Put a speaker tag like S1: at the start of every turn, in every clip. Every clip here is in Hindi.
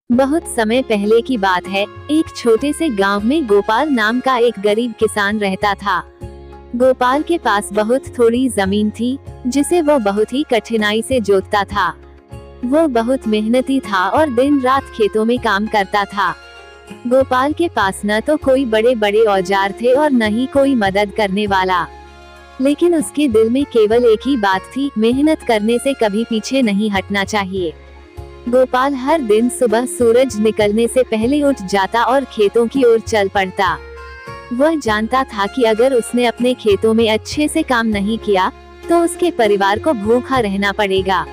S1: बहुत समय पहले की बात है। एक छोटे से गांव में गोपाल नाम का एक गरीब किसान रहता था। गोपाल के पास बहुत थोड़ी जमीन थी, जिसे वो बहुत ही कठिनाई से जोतता था। वो बहुत मेहनती था और दिन रात खेतों में काम करता था। गोपाल के पास न तो कोई बड़े बड़े औजार थे और न ही कोई मदद करने वाला, लेकिन उसके दिल में केवल एक ही बात थी, मेहनत करने से कभी पीछे नहीं हटना चाहिए। गोपाल हर दिन सुबह सूरज निकलने से पहले उठ जाता और खेतों की ओर चल पड़ता। वह जानता था कि अगर उसने अपने खेतों में अच्छे से काम नहीं किया तो उसके परिवार को भूखा रहना पड़ेगा।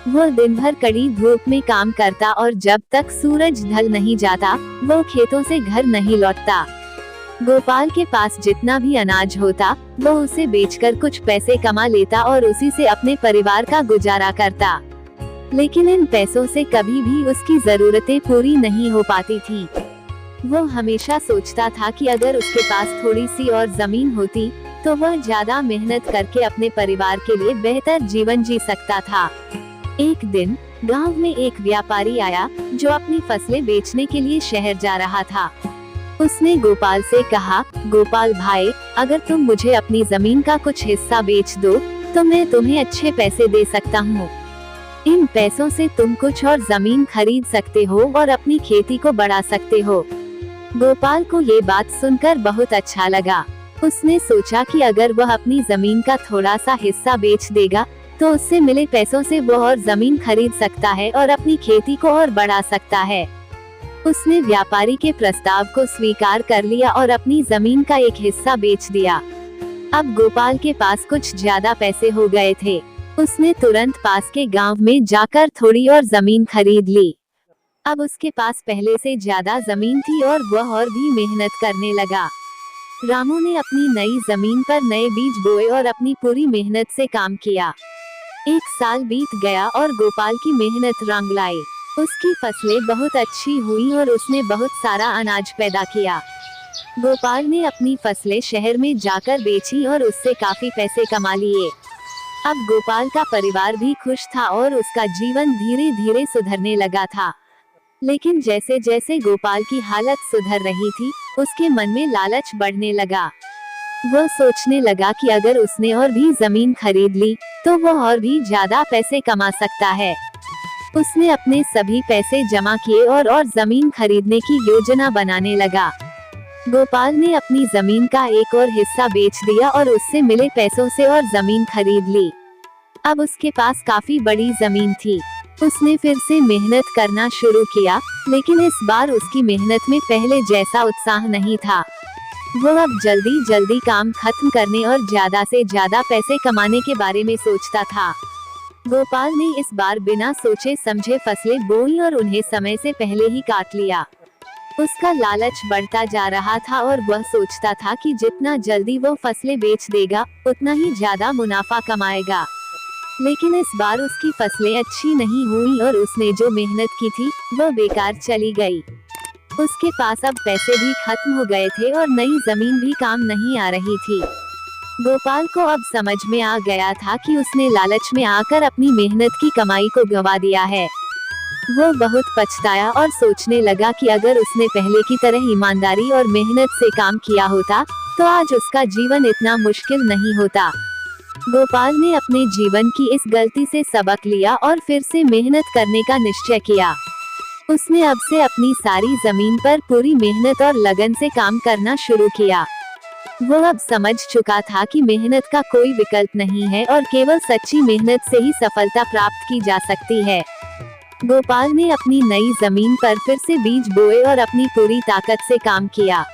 S1: वह दिन भर कड़ी धूप में काम करता और जब तक सूरज ढल नहीं जाता वो खेतों से घर नहीं लौटता। गोपाल के पास जितना भी अनाज होता वो उसे बेचकर कुछ पैसे कमा लेता और उसी से अपने परिवार का गुजारा करता। लेकिन इन पैसों से कभी भी उसकी जरूरतें पूरी नहीं हो पाती थी। वो हमेशा सोचता था कि अगर उसके पास थोड़ी सी और जमीन होती तो वह ज्यादा मेहनत करके अपने परिवार के लिए बेहतर जीवन जी सकता था। एक दिन गांव में एक व्यापारी आया जो अपनी फसलें बेचने के लिए शहर जा रहा था। उसने गोपाल से कहा, गोपाल भाई, अगर तुम मुझे अपनी जमीन का कुछ हिस्सा बेच दो तो मैं तुम्हें अच्छे पैसे दे सकता हूँ। इन पैसों से तुम कुछ और जमीन खरीद सकते हो और अपनी खेती को बढ़ा सकते हो। गोपाल को ये बात सुनकर बहुत अच्छा लगा। उसने सोचा कि अगर वह अपनी जमीन का थोड़ा सा हिस्सा बेच देगा तो उससे मिले पैसों से वह और जमीन खरीद सकता है और अपनी खेती को और बढ़ा सकता है। उसने व्यापारी के प्रस्ताव को स्वीकार कर लिया और अपनी जमीन का एक हिस्सा बेच दिया। अब गोपाल के पास कुछ ज्यादा पैसे हो गए थे। उसने तुरंत पास के गांव में जाकर थोड़ी और जमीन खरीद ली। अब उसके पास पहले से ज्यादा जमीन थी और वह और भी मेहनत करने लगा। रामू ने अपनी नई जमीन पर नए बीज बोए और अपनी पूरी मेहनत से काम किया। एक साल बीत गया और गोपाल की मेहनत रंग लाई। उसकी फसलें बहुत अच्छी हुई और उसने बहुत सारा अनाज पैदा किया। गोपाल ने अपनी फसलें शहर में जाकर बेची और उससे काफी पैसे कमा लिए। अब गोपाल का परिवार भी खुश था और उसका जीवन धीरे धीरे सुधरने लगा था। लेकिन जैसे जैसे गोपाल की हालत सुधर रही थी, उसके मन में लालच बढ़ने लगा। वह सोचने लगा कि अगर उसने और भी जमीन खरीद ली तो वह और भी ज्यादा पैसे कमा सकता है। उसने अपने सभी पैसे जमा किए और जमीन खरीदने की योजना बनाने लगा। गोपाल ने अपनी जमीन का एक और हिस्सा बेच दिया और उससे मिले पैसों से और जमीन खरीद ली। अब उसके पास काफी बड़ी जमीन थी। उसने फिर से मेहनत करना शुरू किया, लेकिन इस बार उसकी मेहनत में पहले जैसा उत्साह नहीं था। वो अब जल्दी जल्दी काम खत्म करने और ज्यादा से ज्यादा पैसे कमाने के बारे में सोचता था। गोपाल ने इस बार बिना सोचे समझे फसलें बोई और उन्हें समय से पहले ही काट लिया। उसका लालच बढ़ता जा रहा था और वह सोचता था कि जितना जल्दी वो फसलें बेच देगा उतना ही ज्यादा मुनाफा कमाएगा। लेकिन इस बार उसकी फसलें अच्छी नहीं हुई और उसने जो मेहनत की थी वह बेकार चली गई। उसके पास अब पैसे भी खत्म हो गए थे और नई जमीन भी काम नहीं आ रही थी। गोपाल को अब समझ में आ गया था कि उसने लालच में आकर अपनी मेहनत की कमाई को गंवा दिया है। वो बहुत पछताया और सोचने लगा कि अगर उसने पहले की तरह ईमानदारी और मेहनत से काम किया होता तो आज उसका जीवन इतना मुश्किल नहीं होता। गोपाल ने अपने जीवन की इस गलती से सबक लिया और फिर से मेहनत करने का निश्चय किया। उसने अब से अपनी सारी जमीन पर पूरी मेहनत और लगन से काम करना शुरू किया। वो अब समझ चुका था कि मेहनत का कोई विकल्प नहीं है और केवल सच्ची मेहनत से ही सफलता प्राप्त की जा सकती है। गोपाल ने अपनी नई जमीन पर फिर से बीज बोए और अपनी पूरी ताकत से काम किया।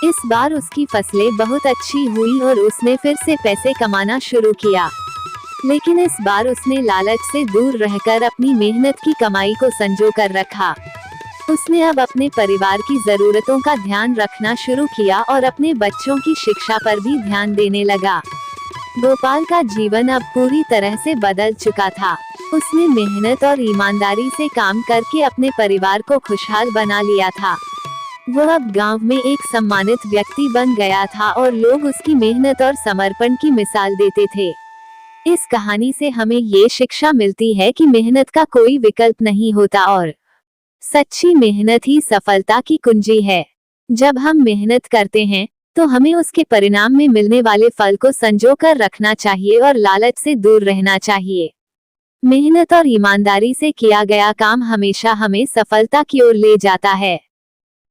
S1: इस बार उसकी फसलें बहुत अच्छी हुई और उसने फिर से पैसे कमाना शुरू किया। लेकिन इस बार उसने लालच से दूर रहकर अपनी मेहनत की कमाई को संजो कर रखा। उसने अब अपने परिवार की जरूरतों का ध्यान रखना शुरू किया और अपने बच्चों की शिक्षा पर भी ध्यान देने लगा। गोपाल का जीवन अब पूरी तरह से बदल चुका था। उसने मेहनत और ईमानदारी से काम करके अपने परिवार को खुशहाल बना लिया था। वह अब गांव में एक सम्मानित व्यक्ति बन गया था और लोग उसकी मेहनत और समर्पण की मिसाल देते थे। इस कहानी से हमें ये शिक्षा मिलती है कि मेहनत का कोई विकल्प नहीं होता और सच्ची मेहनत ही सफलता की कुंजी है। जब हम मेहनत करते हैं तो हमें उसके परिणाम में मिलने वाले फल को संजो कर रखना चाहिए और लालच से दूर रहना चाहिए। मेहनत और ईमानदारी से किया गया काम हमेशा हमें सफलता की ओर ले जाता है।